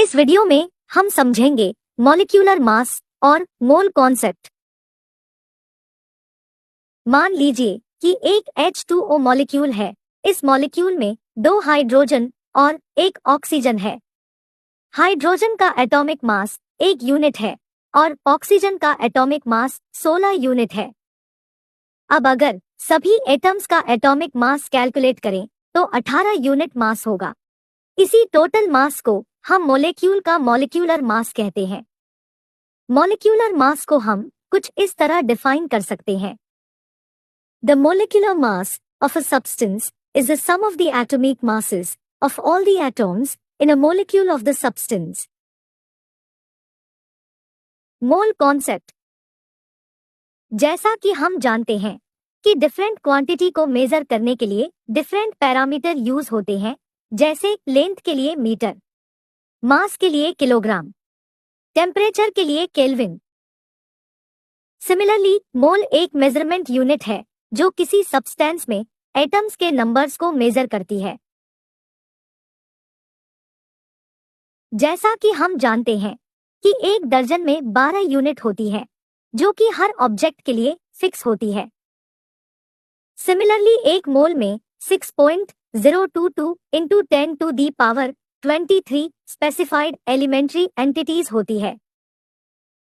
इस वीडियो में हम समझेंगे मॉलिक्यूलर मास और मोल कॉन्सेप्ट। मान लीजिए कि एक H2O मॉलिक्यूल है। इस मॉलिक्यूल में 2 हाइड्रोजन और 1 ऑक्सीजन है। हाइड्रोजन का एटॉमिक मास 1 यूनिट है और ऑक्सीजन का एटॉमिक मास 16 यूनिट है। अब अगर सभी एटम्स का एटॉमिक मास कैलकुलेट करें तो 18 यूनिट मास होगा। इसी टोटल मास को हम मॉलिक्यूल का मॉलिक्यूलर मास कहते हैं। मॉलिक्यूलर मास को हम कुछ इस तरह डिफाइन कर सकते हैं। The molecular mass of a substance is the sum of the atomic masses of all the atoms in a molecule of the substance. Mole concept. जैसा कि हम जानते हैं कि डिफरेंट क्वांटिटी को मेजर करने के लिए डिफरेंट पैरामीटर यूज होते हैं, जैसे लेंथ के लिए मीटर, मास के लिए किलोग्राम, टेम्परेचर के लिए केल्विन। सिमिलरली मोल एक मेजरमेंट यूनिट है जो किसी सब्सटेंस में एटम्स के नंबर्स को मेजर करती है। जैसा कि हम जानते हैं कि एक दर्जन में 12 यूनिट होती है, जो कि हर ऑब्जेक्ट के लिए फिक्स होती है। सिमिलरली एक मोल में 6.022 into 10 to the power 23 specified elementary entities होती है।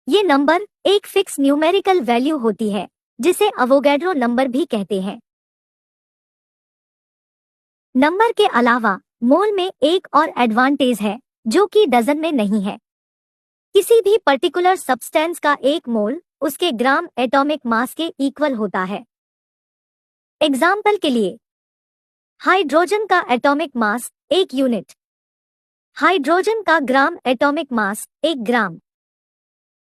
ये नंबर एक फिक्स न्यूमेरिकल वैल्यू होती है जिसे अवोगैड्रो नंबर भी कहते हैं। नंबर के अलावा मोल में एक और एडवांटेज है जो कि डजन में नहीं है। किसी भी पर्टिकुलर सब्सटेंस का एक मोल उसके ग्राम एटॉमिक मास के इक्वल होता है। एग्जाम्पल के लिए हाइड्रोजन का एटॉमिक मास 1 यूनिट, हाइड्रोजन का gram atomic mass 1 gram.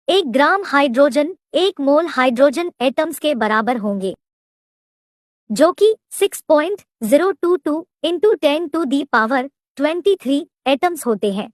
1 gram hydrogen 1 mole hydrogen atoms के बराबर होंगे, जो कि 6.022 into 10 to the power 23 atoms होते हैं।